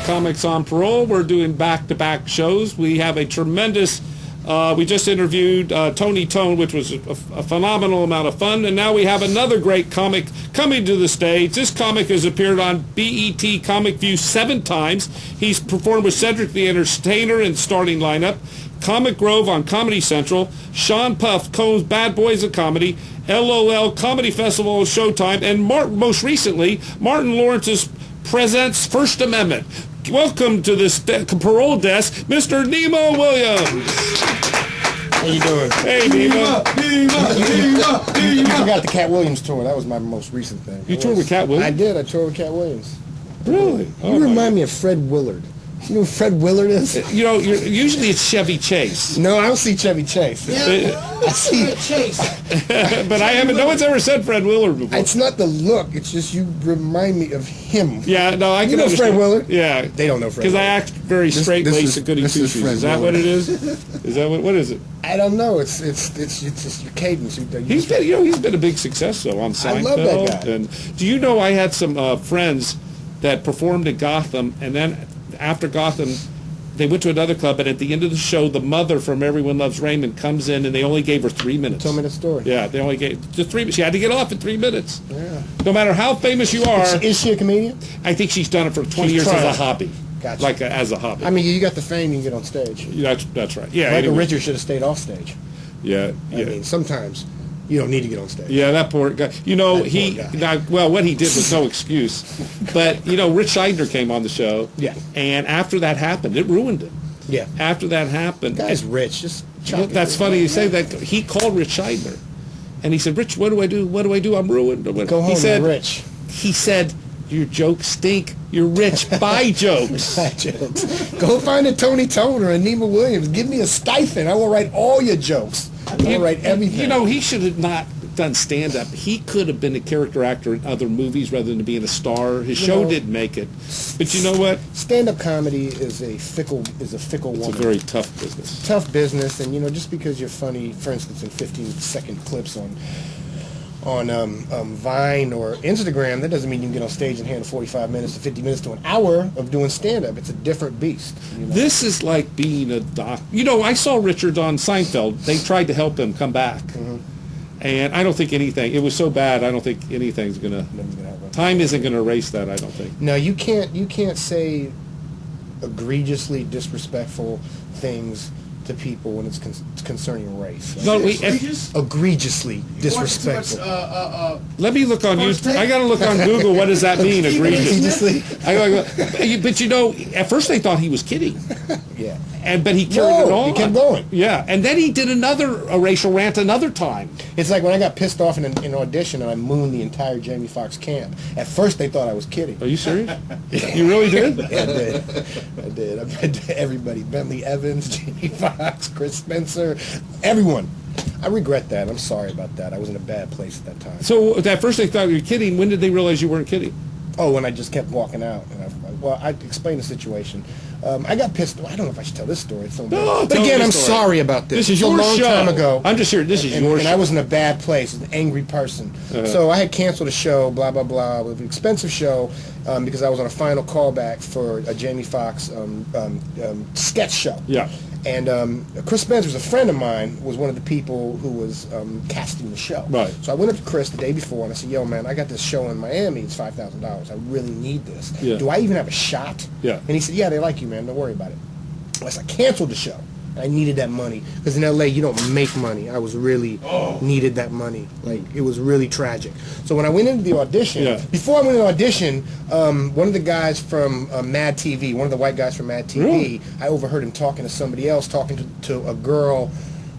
Comics on Parole. We're doing back-to-back shows. We have a tremendous, we just interviewed Toni, which was a phenomenal amount of fun, and now we have another great comic coming to the stage. This comic has appeared on BET Comic View 7 times. He's performed with Cedric the Entertainer in starting lineup, Comic Grove on Comedy Central, Sean Puff, Combs' Bad Boys of Comedy, LOL Comedy Festival on Showtime, and most recently, Martin Lawrence's Presents First Amendment. Welcome to this parole desk, Mr. Nema Williams. How you doing? Hey, Nema. You forgot the Cat Williams tour. That was my most recent thing. You toured with Cat Williams? I did. I toured with Cat Williams. Really? You remind me of Fred Willard. You know who Fred Willard is? You know, usually it's Chevy Chase. No, I don't see Chevy Chase. Yeah, I see Chase. But I haven't. No one's ever said Fred Willard before. It's not the look. It's just you remind me of him. Yeah, no, I can know understand. Fred Willard? Yeah, They don't know Fred. because I Willard. act very straight-laced and goody this is two-shoes. Fred Is that Willard. what it is? Is that what is it? I don't know. It's just your cadence. He's been, he's been a big success though on Seinfeld. I love that guy. And do you know I had some friends that performed in Gotham, and then after Gotham, they went to another club, and at the end of the show, the mother from Everyone Loves Raymond comes in, and they only gave her 3 minutes. Tell me the story. Yeah, they only gave just 3 minutes. She had to get off in 3 minutes. Yeah. No matter how famous you are, Is she a comedian? I think she's done it for 20 She's years as trying. a hobby. Gotcha. Like as a hobby. I mean, you got the fame. You can get on stage. That's right. Yeah. Michael anyway. Richards should have stayed off stage. Yeah. I Yeah. mean, sometimes you don't need to get on stage. Yeah, that poor guy. You know, That he, poor guy. well, what he did was no excuse. But, you know, Rich Scheidner came on the show. Yeah. And after that happened, it ruined him. Yeah. After that happened. Guy's rich. Just chop it. That's funny you say that. He called Rich Scheidner. And he said, Rich, what do I do? What do I do? I'm ruined. Go home, he said, you're rich. He said, your jokes stink. You're rich. Buy jokes. Bad jokes. Go find a Toni or a Nema Williams. Give me a stipend. I will write all your jokes. I will write everything. You know, he should have not done stand-up. He could have been a character actor in other movies rather than being a star. His show didn't make it. But you know what? Stand-up comedy is a fickle It's a woman. very tough business. Tough business, and you know, just because you're funny, for instance, in 15-second clips on Vine or Instagram, that doesn't mean you can get on stage and handle 45 minutes to 50 minutes to an hour of doing stand-up. It's a different beast. You know? This is like being a doc. You know, I saw Richard on Seinfeld. They tried to help him come back. And I don't think anything, it was so bad, I don't think anything's going to, time isn't going to erase that, I don't think. No, you can't say egregiously disrespectful things to people when it's concerning race. No, Egregiously disrespectful. let me look on First YouTube. take. I got to look on Google. What does that mean, egregious? Egregiously. But you know, at first they thought he was kidding. Yeah. But he carried it on. He kept going. Yeah, and then he did another racial rant another time. It's like when I got pissed off in an audition and I mooned the entire Jamie Foxx camp. At first they thought I was kidding. Are you serious? You really did? Yeah, I did. I bet to everybody. Bentley Evans, Jamie Foxx, Chris Spencer, everyone. I regret that. I'm sorry about that. I was in a bad place at that time. So at first they thought you were kidding. When did they realize you weren't kidding? Oh, when I just kept walking out. And I explained the situation. I got pissed. I don't know if I should tell this story. It's so No, but tell again, the I'm story. sorry about this. This is It's your a long show. time ago. I'm just here. This is your and show. I was in a bad place, an angry person. So I had canceled a show, blah, blah, blah. It was an expensive show because I was on a final callback for a Jamie Foxx sketch show. Yeah. And Chris Spencer, was a friend of mine, was one of the people who was casting the show. Right. So I went up to Chris the day before and I said, yo, man, I got this show in Miami. It's $5,000. I really need this. Yeah. Do I even have a shot? Yeah. And he said, yeah, they like you, man. Don't worry about it. I canceled the show. I needed that money because in LA you don't make money. I was really needed that money. Like it was really tragic. So when I went into the audition, before I went into the audition, one of the guys from Mad TV, one of the white guys from Mad TV, I overheard him talking to somebody else, talking to a girl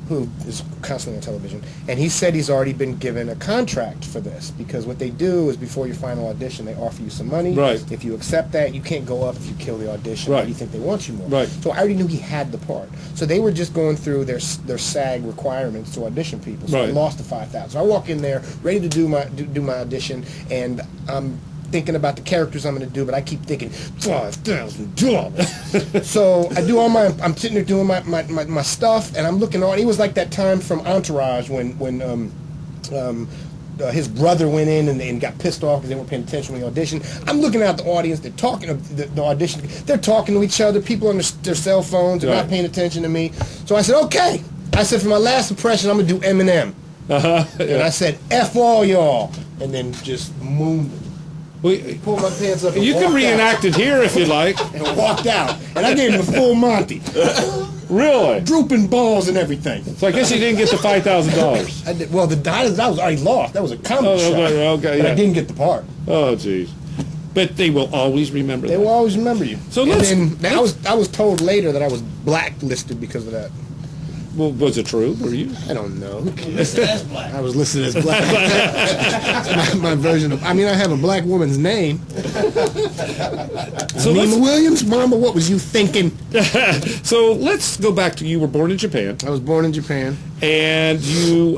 who is constantly on television, and he said he's already been given a contract for this because what they do is before your final audition they offer you some money. Right. If you accept that, you can't go up if you kill the audition. Right. You think they want you more. Right. So I already knew he had the part. So they were just going through their SAG requirements to audition people. So I lost the $5,000. So I walk in there ready to do my audition, and I'm thinking about the characters I'm going to do, but I keep thinking $5,000. So I do I'm sitting there doing my stuff, and I'm looking on. It was like that time from Entourage when his brother went in and got pissed off because they weren't paying attention when he auditioned. I'm looking at the audience. They're talking to the audition. They're talking to each other. People on their cell phones. They're not paying attention to me. So I said, okay. I said, for my last impression, I'm going to do Eminem. And I said, F all y'all. And then just moved. Pulled my pants up and you can reenact it here if you like. And walked out. And I gave him the full Monty. Really? Drooping balls and everything. So I guess you didn't get the $5,000. I did. Well, I was already lost. That was a comedy shot. Okay, but I didn't get the part. Oh, jeez. But they will always remember that. They will always remember you. So I was told later that I was blacklisted because of that. Well, was it true? Were you? I don't know. Listed as black. I was listed as black. my version of. I mean, I have a black woman's name. So Nema Williams, Mama, what was you thinking? So let's go back to you were born in Japan. I was born in Japan. And you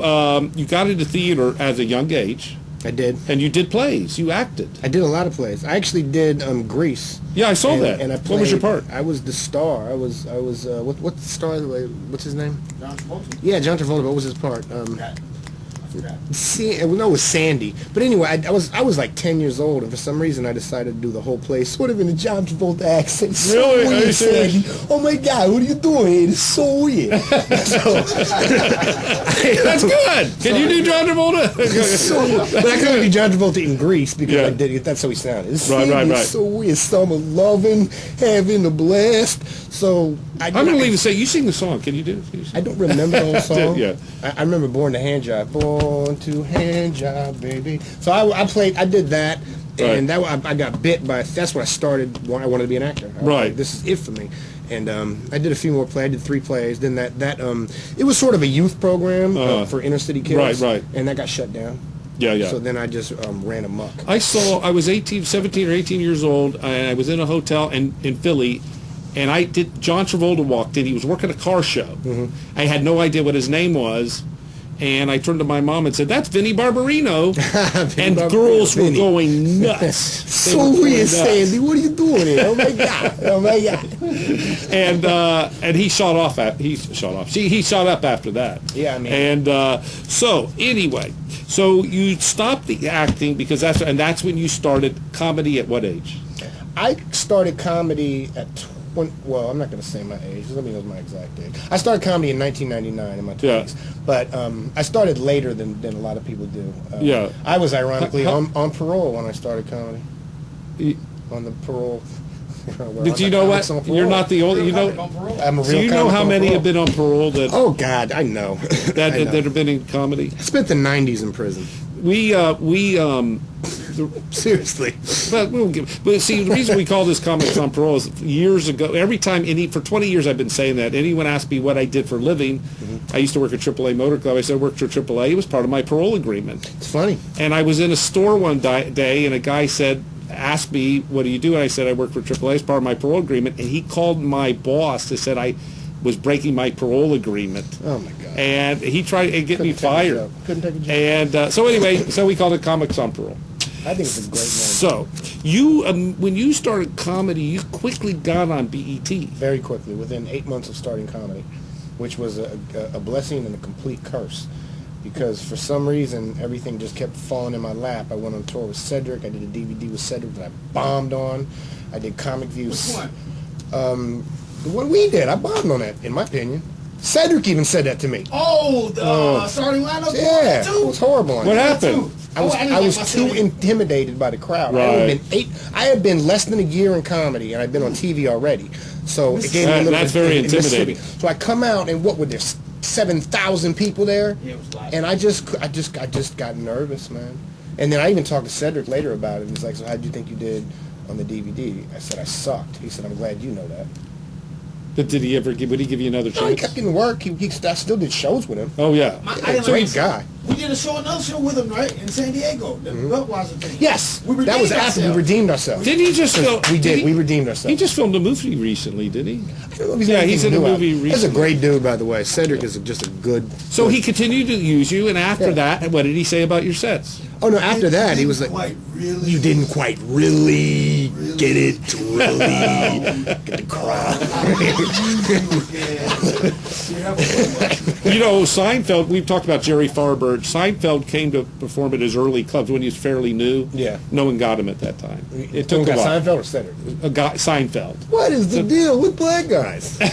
got into theater at a young age. I did. And you did plays. You acted. I did a lot of plays. I actually did Grease. Yeah, I saw that. And I played, what was your part? I was the star. I was what's the star? What's his name? John Travolta. Yeah, John Travolta. What was his part? I forgot. No, it was Sandy. But anyway, I was like 10 years old, and for some reason I decided to do the whole play sort of in a John Travolta accent. So really? weird, Sandy. Oh my God, what are you doing? It's so weird. That's good. Can you do John Travolta? But I couldn't do John Travolta in Grease because I did. That's how he sounded. It's right. So weird. Summer loving, having a blast. So I'm going to leave and say, you sing the song. Can you do it? I don't remember the whole song. Yeah. I remember Born to Hand Job. Born to Hand Job, baby. So I did that, and I got bit by, that's when I started, I wanted to be an actor. I was like, this is it for me. And I did a few more plays. I did 3 plays. Then that it was sort of a youth program for inner city kids. Right. And that got shut down. Yeah. So then I just ran amok. I was 17 or 18 years old, and I was in a hotel in Philly, and John Travolta walked in. He was working a car show. Mm-hmm. I had no idea what his name was, and I turned to my mom and said, "That's Vinnie Barbarino." And girls were going nuts. So weird, Sandy. What are you doing here? Oh my God! Oh my God! And he shot off. He shot up after that. Yeah, I mean. And so anyway, so you stopped the acting because that's when you started comedy. At what age? I started comedy at well, I'm not going to say my age. Let me know my exact age. I started comedy in 1999 in my 20s. But I started later than a lot of people do. I was ironically on parole when I started comedy. On the parole. Did you know what? You're not the only. I'm a real. Do you know how many have been on parole? Oh God, I know. that have been in comedy. I spent the 90s in prison. Seriously. But see, the reason we call this Comics on Parole is years ago, every time, for 20 years I've been saying that, anyone asked me what I did for a living, I used to work at AAA Motor Club, I said I worked for AAA, it was part of my parole agreement. It's funny. And I was in a store one day, and a guy asked me, what do you do? And I said, I work for AAA as part of my parole agreement, and he called my boss and said I was breaking my parole agreement. Oh my God. And he tried to get me fired. Couldn't take a job. And so anyway, so we called it Comics on Parole. I think it's a great name. So, you when you started comedy, you quickly got on BET. Very quickly, within 8 months of starting comedy, which was a blessing and a complete curse. Because for some reason, everything just kept falling in my lap. I went on tour with Cedric. I did a DVD with Cedric that I bombed on. I did Comic Views. Which one? The one we did. I bombed on that, in my opinion. Cedric even said that to me. Starting lineup. Yeah, it was horrible. What happened? I was too intimidated by the crowd. Right. I had been less than a year in comedy, and I'd been on TV already. So it gave me a little that's bit very in Mississippi. intimidating. So I come out, and what were there, 7,000 people there? Yeah, it was like. And I just got nervous, man. And then I even talked to Cedric later about it. He's like, "So how did you think you did on the DVD?" I said, "I sucked." He said, "I'm glad you know that." But would he give you another No, he chance? kept getting work. I still did shows with him. Oh, yeah. Great guy. We did another show with him, right, in San Diego. The Budweiser thing. Yes, We that was redeemed after we ourselves. redeemed ourselves. Didn't he just film? We did. he- We redeemed ourselves. He just filmed a movie recently, didn't he? I don't know if he's Yeah, anything he's in a new out. movie He's a recently. great dude, by the way. Cedric is just a good. So he continued to use you, and after Yeah. that, what did he say about your sets? Oh no! After that, he was like, Quite really. "You didn't quite really get it, really get the crowd." You know, Seinfeld, we've talked about Jerry Farber. Seinfeld came to perform at his early clubs when he was fairly new. Yeah. No one got him at that time. It Who took a got while. Seinfeld or Cedric? A guy, Seinfeld. What is the deal with black guys? And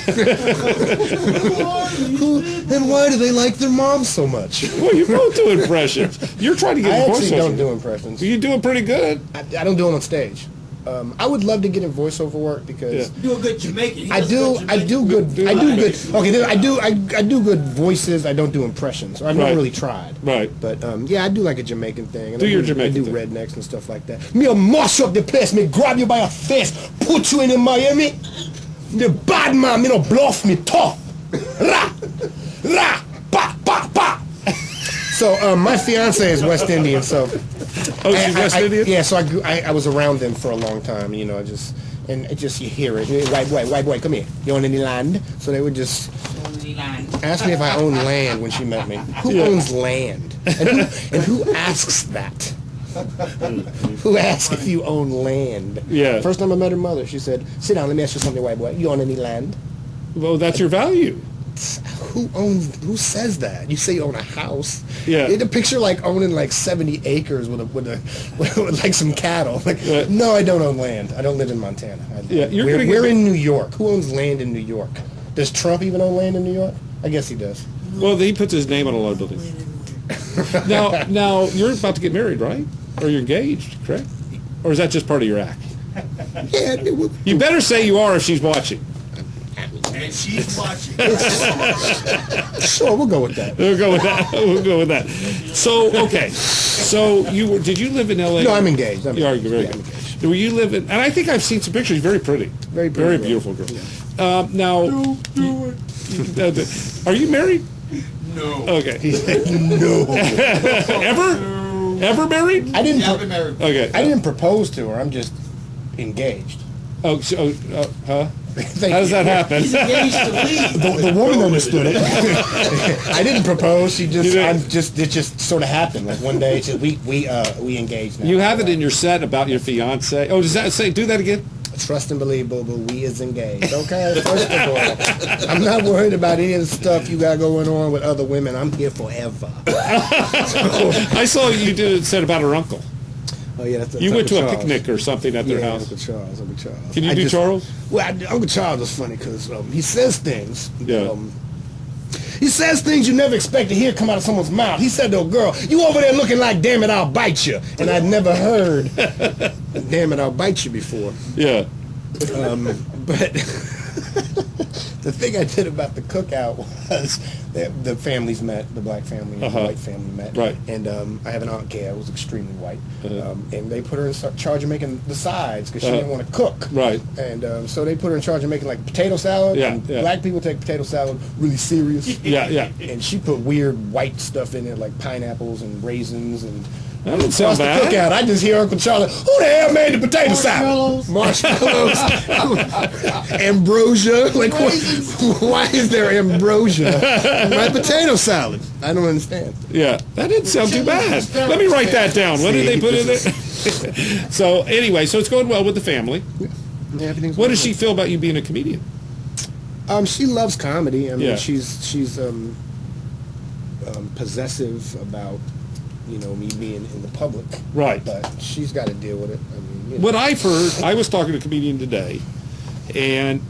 why do they like their moms so much? Well, you both do impressions. You're trying to get I a actually voiceover. don't do impressions. You're doing pretty good. I don't do them on stage. I would love to get in voiceover work because Yeah. You do a good Jamaican. He I does do good. Okay, then I do good voices. I don't do impressions. Or I've Right. never really tried. Right. But yeah, I do like a Jamaican thing. And Do I your Jamaican I do thing. rednecks and stuff like that. Me a mash up the place. Me grab you by a face, put you in Miami. The bad man, me no bluff, me tough. Ra, ra, pa, pa, pa. So my fiance is West Indian, so. Oh, she's West Indian? Yeah, so I was around them for a long time, you know, you hear it. White boy, come here. You own any land? So they would just ask me if I own land when she met me. Who Yeah. owns land? And who asks that? Who asks if you own land? Yeah. First time I met her mother, she said, "Sit down, let me ask you something, white boy. You own any land?" Well, that's your value. Who says that? You say you own a house. Yeah. You had a picture like owning like 70 acres with like some cattle. Like, Yeah. no, I don't own land. I don't live in Montana. Yeah, you're we're gonna get- we're in New York. Who owns land in New York? Does Trump even own land in New York? I guess he does. Well, he puts his name on a lot of buildings. Now you're about to get married, right? Or you're engaged, correct? Or is that just part of your act? Yeah, You better say you are if she's watching. And she's watching. sure, we'll go with that. We'll go with that. We'll go with that. So, okay. So did you live in L.A.? No, I'm engaged. You are very yeah, good. I'm engaged. Were you live in, and I think I've seen some pictures, very pretty. Very pretty, Very yeah. beautiful girl. Now, are you married? No. Okay. No, Ever married? I didn't. Yeah, I've been married. Okay. I didn't propose to her. I'm just engaged. Oh, so, huh? Thank How does you. that happen? He's engaged to leave. The woman understood it. I didn't propose. She just, You didn't? it just sort of happened. Like one day, she said, we engaged now. You have it in your set about your fiance. Oh, does that say? Do that again. Trust and believe, boo boo. We is engaged. Okay. First of all, I'm not worried about any of the stuff you got going on with other women. I'm here forever. I saw you did it said about her uncle. Oh yeah, that's You went to Uncle a Charles. picnic or something at their Yeah, house. Uncle Charles. Can you I do just- Charles? Well, Uncle Charles was funny because he says things. Yeah. He says things you never expect to hear come out of someone's mouth. He said to a girl, "You over there looking like, damn it, I'll bite you." And I'd never heard, "Damn it, I'll bite you" before. Yeah. But the thing I did about the cookout was the families met, the black family and Uh-huh. the white family met. Right. And I have an aunt, Gail, who's extremely white. Uh-huh. And they put her in charge of making the sides because she Uh-huh. didn't want to cook. Right. And so they put her in charge of making like potato salad. Yeah, And yeah. black people take potato salad really serious. Yeah. Yeah. And she put weird white stuff in it like pineapples and raisins and That doesn't sound across the bad. cookout, I just hear Uncle Charlie, "Who the hell made the potato salad?" Marshmallows. Ambrosia. Like, why is there ambrosia in my potato salad? I don't understand. Yeah, that didn't sound too bad. Let me write that down. What did they put in there? So anyway, so it's going well with the family. Yeah, everything's What does she feel about you being a comedian? She loves comedy. I mean, Yeah. she's possessive about me being in the public. Right. But she's got to deal with it. I mean, What I've heard, I was talking to a comedian today, and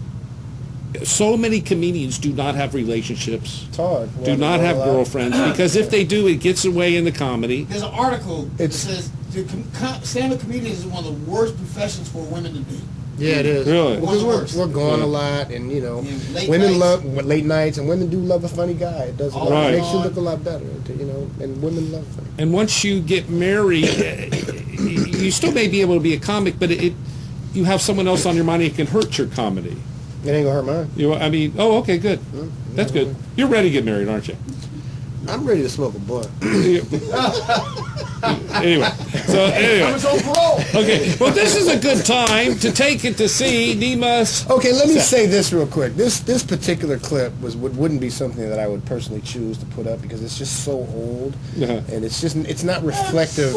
so many comedians do not have relationships, It's hard. do not have girlfriends, because if they do, it gets away in the comedy. There's an article that says stand-up comedians is one of the worst professions for women to do. Yeah, it is. Really? Because we're gone a lot, and late women nights. love late nights, and women do love a funny guy. It does. Right. It makes you look a lot better, and women love funny. And once you get married, you still may be able to be a comic, but you have someone else on your mind who can hurt your comedy. It ain't gonna hurt mine. I mean, okay, good. That's good. You're ready to get married, aren't you? I'm ready to smoke a blunt. Anyway, Comics on Parole. okay. Well, this is a good time to take it to see Nema's. Okay, let me say this real quick. This particular clip wouldn't be something that I would personally choose to put up because it's just so old, and it's not reflective.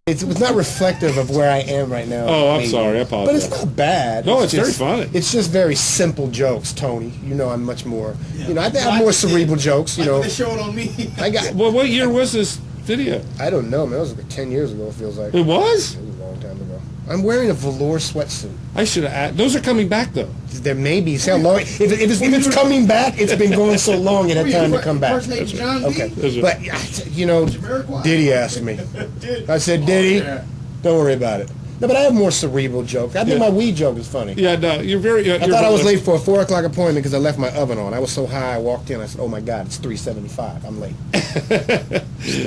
It was not reflective of where I am right now. Oh, I'm maybe. sorry. I apologize. But it's not bad. No, it's just, very funny. It's just very simple jokes, Tony. I'm much more. Yeah. I have more cerebral jokes. Like when they show it on me. I got. Well, what year was this video? I don't know, man. That was like 10 years ago. It feels like. It was? It was a long time ago. I'm wearing a velour sweatsuit. I should have. Those are coming back though. There may be. See how long? If it's coming back, it's been going so long. It had time to come back. John B? Okay, but Diddy asked me. I said, Diddy, don't worry about it. No, but I have more cerebral jokes. I think my weed joke is funny. Yeah, no, you're very. I thought I was late for a 4 o'clock appointment because I left my oven on. I was so high, I walked in. I said, "Oh my God, it's 375. I'm late."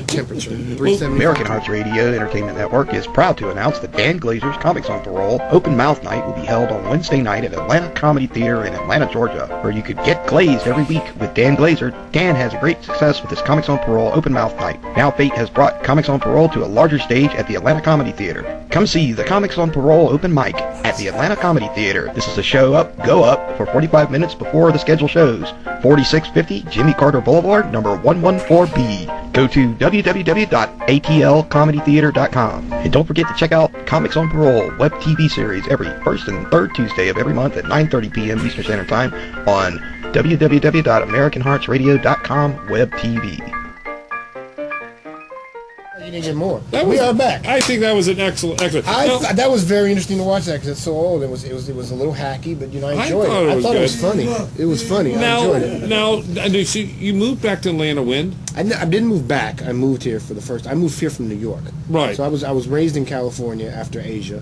Temperature 375. American Hearts Radio Entertainment Network is proud to announce that Dan Glazer's Comics on Parole Open Mouth Night will be held on Wednesday night at Atlanta Comedy Theater in Atlanta, Georgia, where you could get glazed every week with Dan Glazer. Dan has a great success with his Comics on Parole Open Mouth Night. Now fate has brought Comics on Parole to a larger stage at the Atlanta Comedy Theater. Come see the Comics on Parole Open Mic at the Atlanta Comedy Theater. This is a show up, go up for 45 minutes before the scheduled shows. 4650 Jimmy Carter Boulevard, number 114B. Go to www.atlcomedytheater.com. And don't forget to check out Comics on Parole Webtv series every first and third Tuesday of every month at 9:30 p.m. Eastern Standard Time on www.americanheartsradio.com Webtv. You didn't get more. We are back. I think that was an excellent. That was very interesting to watch that because it's so old. It was a little hacky, but I enjoyed it. I thought it was funny. It was funny. I enjoyed it. Now, you moved back to Atlanta when? I didn't move back. I moved here for the first. I moved here from New York. Right. So I was raised in California after Asia.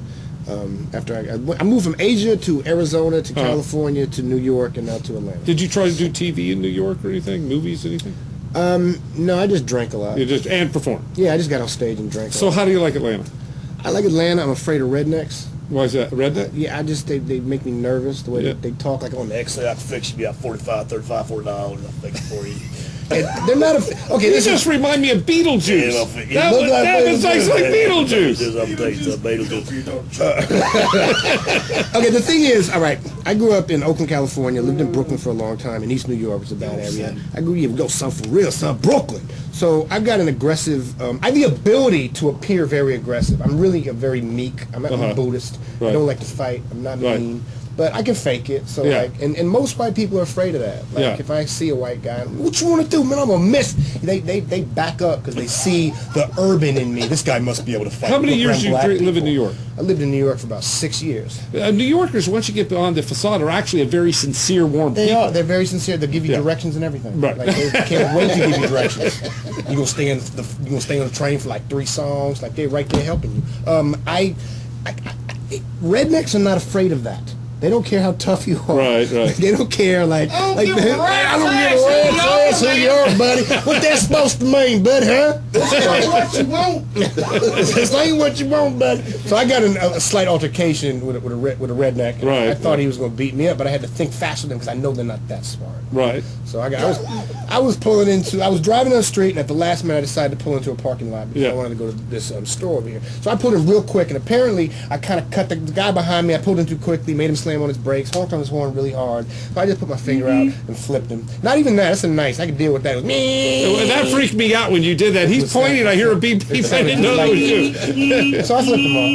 After I moved from Asia to Arizona to California to New York and now to Atlanta. Did you try to do TV in New York or anything? Movies, anything? No, I just drank a lot. And perform. Yeah, I just got on stage and drank. So how do you like Atlanta? I like Atlanta. I'm afraid of rednecks. Why is that? Redneck? Yeah, they make me nervous the way they talk like on the exit. I can fix you about $45, $35, $40. I'll fix it for you. And they're not okay. This just remind me of Beetlejuice. Yeah, that was like Beetlejuice. Okay, the thing is, all right, I grew up in Oakland, California, lived in Brooklyn for a long time, and East New York was a bad area. I grew up, go something for real, son, Brooklyn. So I've got an aggressive, I have the ability to appear very aggressive. I'm really very meek. I'm a Buddhist. Right. I don't like to fight. I'm not mean. But I can fake it, so and most white people are afraid of that. Like if I see a white guy, what you want to do, man? I'm gonna miss. They back up because they see the urban in me. This guy must be able to fight. How many years did you live in New York? I lived in New York for about 6 years. New Yorkers, once you get beyond the facade, are actually a very sincere, warm people. They are. They're very sincere. They'll give you directions and everything. Right. Like they can't wait to give you directions. You're gonna stay on the train for like 3 songs. Like they're right there helping you. Rednecks are not afraid of that. They don't care how tough you are. Right. They don't care I don't give a rat's ass who you are, buddy. What that's supposed to mean, bud, huh? This ain't what you want. This ain't what you want, buddy. So I got a slight altercation with a redneck. Right. I thought he was going to beat me up, but I had to think faster than him because I know they're not that smart. Right. So I was driving down the street, and at the last minute I decided to pull into a parking lot because I wanted to go to this store over here. So I pulled in real quick, and apparently I kind of cut the guy behind me. I pulled in too quickly, made him slam on his brakes, honked on his horn really hard. So I just put my finger out and flipped him. Not even that. That's nice. I could deal with that. It was me. That freaked me out when you did that. He's pointing. I hear a beep beep. I didn't know that was you. So I flipped him off.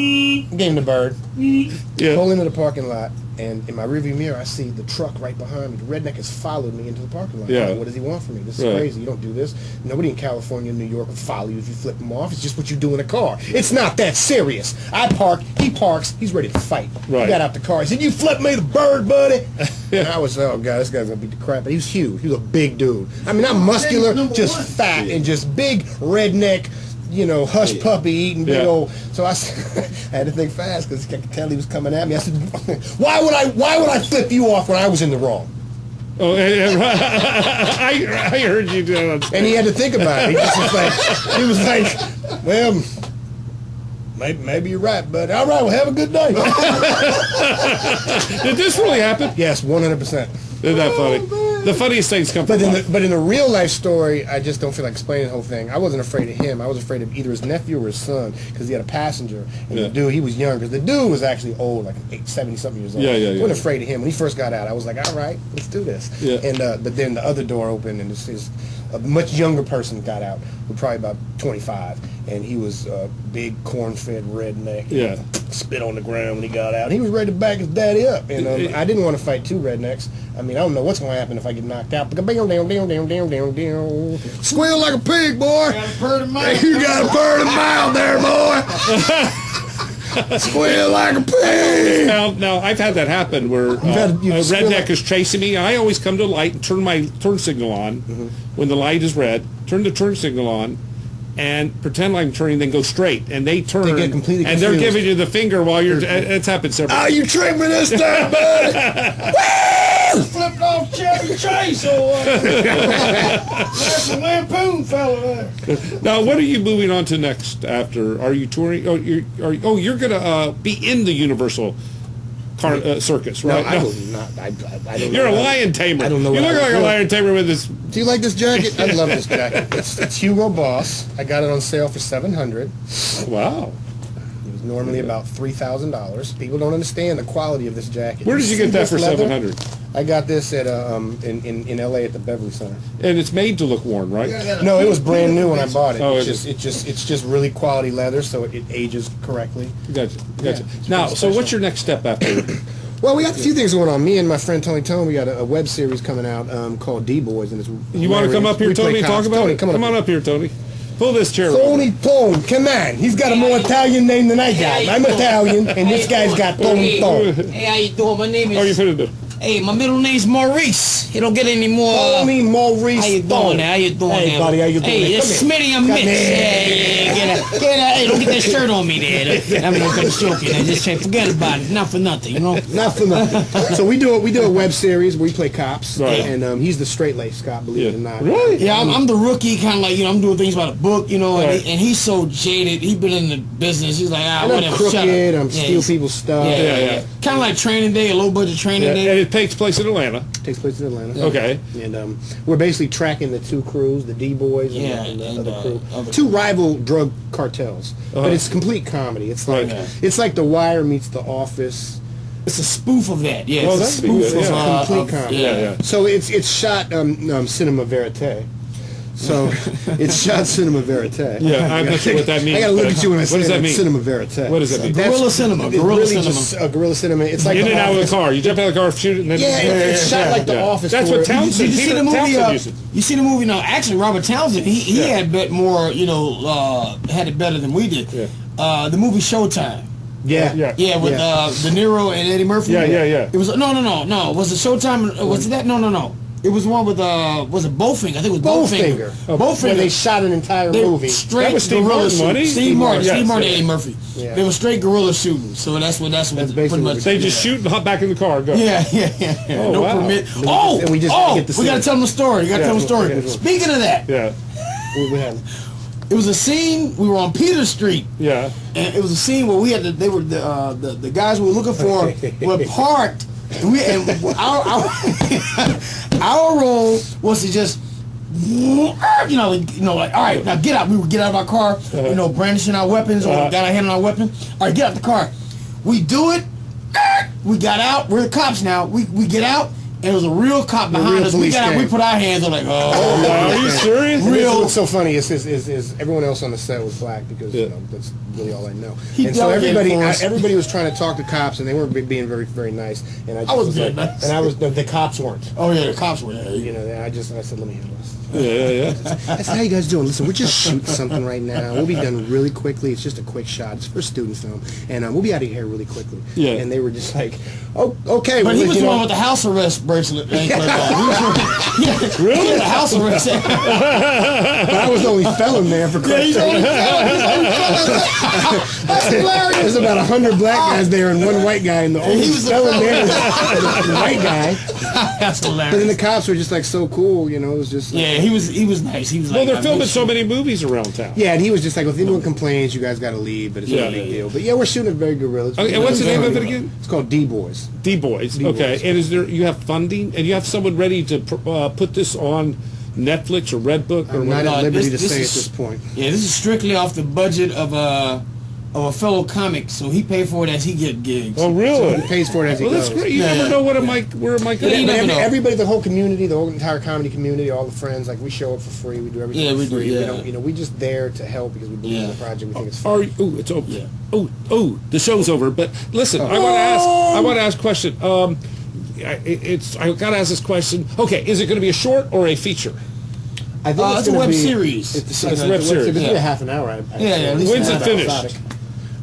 Gave him the bird. Yeah. Pull into the parking lot, and in my rearview mirror, I see the truck right behind me. The redneck has followed me into the parking lot. Yeah. I'm like, what does he want from me? This is Right. crazy. You don't do this. Nobody in California, New York will follow you if you flip them off. It's just what you do in a car. It's not that serious. I park, he parks, he's ready to fight. Right. He got out the car. He said, you flipped me the bird, buddy. And I was, oh, God, this guy's going to beat the crap. But he was huge. He was a big dude. I mean, not muscular, just fat and just big redneck, you know, hush puppy eating big Yeah. old. So I had to think fast because I could tell he was coming at me. I said, why would I flip you off when I was in the wrong? Oh, I heard you do that. And he had to think about it. He was like, well, maybe you're right, but all right, well, have a good day. Did this really happen? Yes, 100%. Isn't that funny? The funniest things come But from in life. the real life story, I just don't feel like explaining the whole thing. I wasn't afraid of him. I was afraid of either his nephew or his son because he had a passenger. And Yeah. the dude, he was young because the dude was actually old, like 70-something years old. Yeah, yeah, I yeah. wasn't afraid of him. When he first got out, I was like, all right, let's do this. Yeah. And but then the other door opened and a much younger person got out, who probably about 25, and he was a big corn-fed redneck. Yeah. Spit on the ground when he got out. He was ready to back his daddy up, and I didn't want to fight two rednecks. I mean, I don't know what's going to happen if I get knocked out. Squeal like a pig, boy. You got a bird of mouth there, boy. Squeal like a pig. Now, I've had that happen where a redneck is chasing me. I always come to a light and turn my turn signal on when the light is red. Turn the turn signal on and pretend like I'm turning, then go straight. And they turn, They get completely and they're confused. giving you the finger while you're. It's happened several. Oh, you tricked me this time, buddy. Flipped off Chevy Chase or that's a lampoon fella there. Now, what are you moving on to next? After are you touring? You're gonna be in the Universal circus, No, right? I will not. I don't You're a know. lion tamer. I don't know You what look I like a would do. lion tamer with this. Do you like this jacket? I love this jacket. It's Hugo Boss. I got it on sale for $700. Wow. It was normally about $3,000. People don't understand the quality of this jacket. Where did you get that for leather? $700? I got this at in LA at the Beverly Center. And it's made to look worn, right? No, it was brand new when I bought it. Oh, It's just really quality leather, so it ages correctly. Gotcha. it's Now, pretty so what's special. your next step after? Well, we got a few things going on. Me and my friend Toni, we got a web series coming out called D-Boys, and it's You want to come up here, we play Tony, and talk cops. about Toni, it? come on up here, Tony. Pull this chair over. Toni, come on. He's got a more Italian name than I got. I'm Italian, and this guy's got Toni. Hey, how you doing? My name How you is. finna do? Hey, my middle name's Maurice. You don't get any more. Toni Maurice. How you doing? How you doing? Hey, there? buddy, how you doing? Hey, it's Come here. Smitty and Mitch. Come here. Yeah. Get out. Hey, don't get that shirt on me there. I'm not gonna joke you. Just say, forget about it. Not for nothing, you know. Not for nothing. So we do a web series where we play cops, Right. and he's the straight-laced cop, believe it or not. Really? Yeah, I'm the rookie, kind of like, I'm doing things by the book, and, Right. and he's so jaded. He's been in the business. He's like, And I'm whatever. shut crooked. up. I'm steal people's stuff. Yeah. Kind of like Training Day, a low budget Training And Day. it takes place in Atlanta. Takes place in Atlanta. Okay. And we're basically tracking the two crews, the D-Boys and, Yeah, the and, other crew. other Two rival drug cartels. Uh-huh. But it's complete comedy. It's like Right. it's like The Wire meets The Office. It's a spoof of that. Yeah, Oh, it's a that'd be spoof good, of, yeah. Complete comedy. Yeah. So it's shot cinema verite. So it's shot cinema verite. Yeah, I'm not sure what that means. I gotta look at you when I What say does that mean? Cinema verite. What does that mean? Guerrilla cinema, It's guerrilla really cinema. just guerrilla cinema. It's like In The and out of the Office. car. You jump out of the car, shoot it, and then... Yeah, it's shot like The Office. That's where- what Townsend... Did you see Peter the movie? Townsend used it. You see the movie? No, actually, Robert Townsend. He Yeah. had bet more. Had it better than we did. Yeah. The movie Showtime. Yeah. Yeah, with De Niro and Eddie Murphy. Yeah. It was no. Was it Showtime? Was it that? No. It was one with was it Bowfinger? I think it was Bowfinger. Bowfinger. Where they shot an entire They movie. straight That was Steve guerrilla Martin, wasn't he? shooting. Steve Steve Martin, Martin, Steve Martin, yes, and Eddie Murphy. Yeah. They were straight guerrilla shooting. So that's pretty basically much. what They just shoot and hop back in the car and go. Yeah. Oh, No wow. permit. And we just get the We gotta scene. tell them the story. You gotta tell them the story. yeah. Speaking of that, Yeah. We had it was a scene. We were on Peter Street. Yeah. And it was a scene where we had the guys we were looking for were parked, and our role was to just like all right, now get out. We would get out of our car, brandishing our weapons or got our hand on our weapon. All right, get out the car. We do it. We got out. We're the cops now. We get out. And it was a real cop behind real us. We police got out. came. We put our hands on like, Are you serious? And this is Real- what's so funny is everyone else on the set was black because Yeah. that's really all I know. He And so delegated for us. everybody was trying to talk to cops, and they weren't being very, very nice. And I just was was being like, nice. and I was the cops weren't. Oh yeah, the cops were there. You know, I said, let me handle this. Yeah. I said, how you guys doing? Listen, we're just shooting something right now. We'll be done really quickly. It's just a quick shot. It's for student film, and we'll be out of here really quickly. Yeah. And they were just like, oh, okay. But well, he was you the know, one with the house arrest bracelet. Really? The house arrest. but I was the only felon there for Yeah, he's Christ's only sake. That's hilarious. There's about 100 black guys there and one white guy, and the only he was the felon there felon. was the white guy. That's But then hilarious. the cops were just like so cool, you know. It was just like, Yeah, he was nice. He was Well, like, they're I filming miss so you. many movies around town. yeah, and he was just like, well, if anyone complains, you guys got to leave, but it's not a big deal. But yeah, we're shooting at Very Gorilla. Okay, and what's the name of it again? It's called D-Boys. D-Boys. Okay, and is there you have funding and you have someone ready to put this on Netflix or Redbook or I'm not what? at liberty to this say at is- this point. Yeah, this is strictly off the budget of a fellow comic, so he paid for it as he get gigs. Oh, really? He pays for it as he Well, that's goes. great. You Yeah, never yeah. know where am I Yeah, you never know. Everybody, the whole community, the whole entire comedy community, all the friends, like we show up for free. We do everything Yeah, for we do, free. yeah. We don't, we just there to help because we believe in the Yeah. project. We think it's fun. It's over. Yeah. Oh, the show's over. But listen, I want to ask a question. I got to ask this question. Okay, is it going to be a short or a feature? I think It's a gonna web be- series. It's It's a web series, It's yeah. a half an hour. Yeah, at least When's an it hour. finished?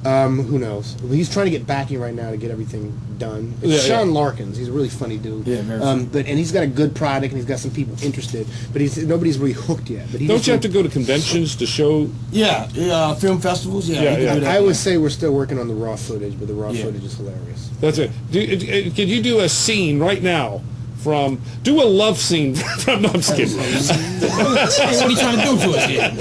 Who knows? Well, he's trying to get backing right now to get everything done. It's Yeah, Sean yeah. Larkins. He's a really funny dude. Yeah, very funny. And he's got a good product, and he's got some people interested. But nobody's really hooked yet. But Don't you have to go to conventions to show? Yeah, film festivals. Yeah, Yeah, you can yeah. do that. I would say we're still working on the raw footage, but the raw Yeah. footage is hilarious. That's it. Can you do a scene right now from? Do a love scene from. No, I'm just kidding. What are you trying to do to us here?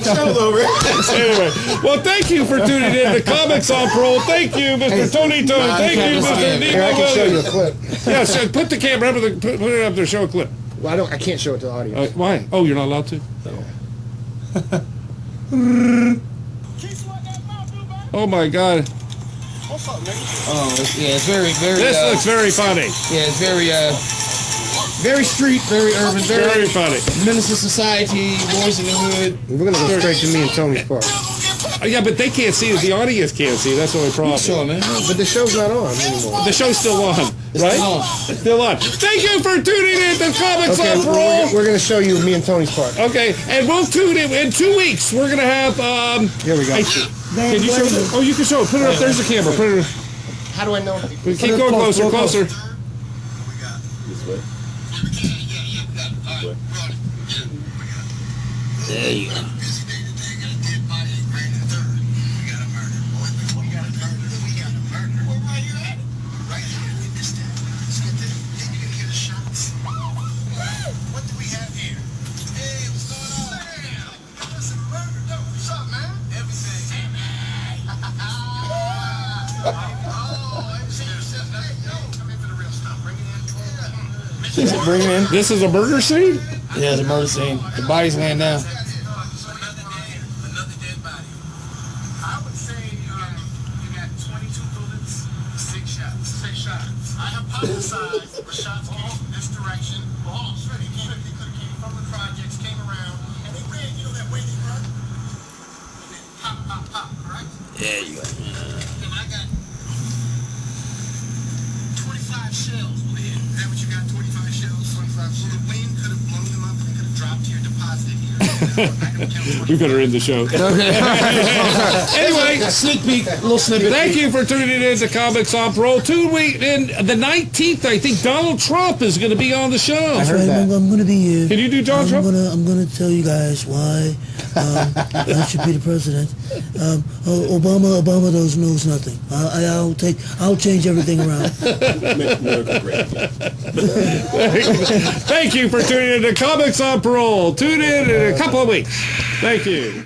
Show's over. Anyway, well, thank you for tuning in to Comics on Parole. Thank you, Mr. Tony Tone. Thank you, Mr. Here, I can show you a Nema. clip. Yeah, so put the camera up. Put it up there. Show a clip. Well, I can't show it to the audience. Why? Oh, you're not allowed to. Oh my God! Oh, it's very, very. This looks very funny. Yeah, it's very, very street, very urban, Very funny. Menace to society, boys in the hood. We're gonna go straight to me and Tony's part. Yeah, but they can't see it. The audience can't see. That's the only problem. Sure, man. But the show's not on anymore. The show's still on, right? still on. It's still on. Thank you for tuning in to Comics Okay, on Parole. we're gonna show you me and Tony's part. Okay, and we'll tune in 2 weeks. We're gonna have. Here we go. Can you show it? Oh, you can show it. Put it up. There's the camera. Put it. How do I know? Keep going closer, closer. There you go. Bring it in. This is a burger scene. Yeah, it's a murder scene. The body's laying down. Another dead body. I would say you got 22 bullets, 6 shots. 6 shots. I hypothesized the shots came from this direction. Well, hold on, straight. They could have came from the projects, came around, and they ran, that way they run. And then pop, pop, pop, correct? There you go. And I got 25 shells will hit. Is that what you got? 25 shells? 25 shells. So the wind could have blown them up and they could have dropped to your deposit here. We better end the show. Anyway, Sneak peek, a little snippet. thank you for tuning in to Comics on Parole. 2 weeks in the 19th, I think Donald Trump is going to be on the show. heard that. I'm going to be here. Can you do Donald Trump? I'm gonna tell you guys why I should be the president. Obama knows nothing. I'll change everything around. Thank you for tuning in to Comics on Parole. Tune in a couple of weeks. Thank you.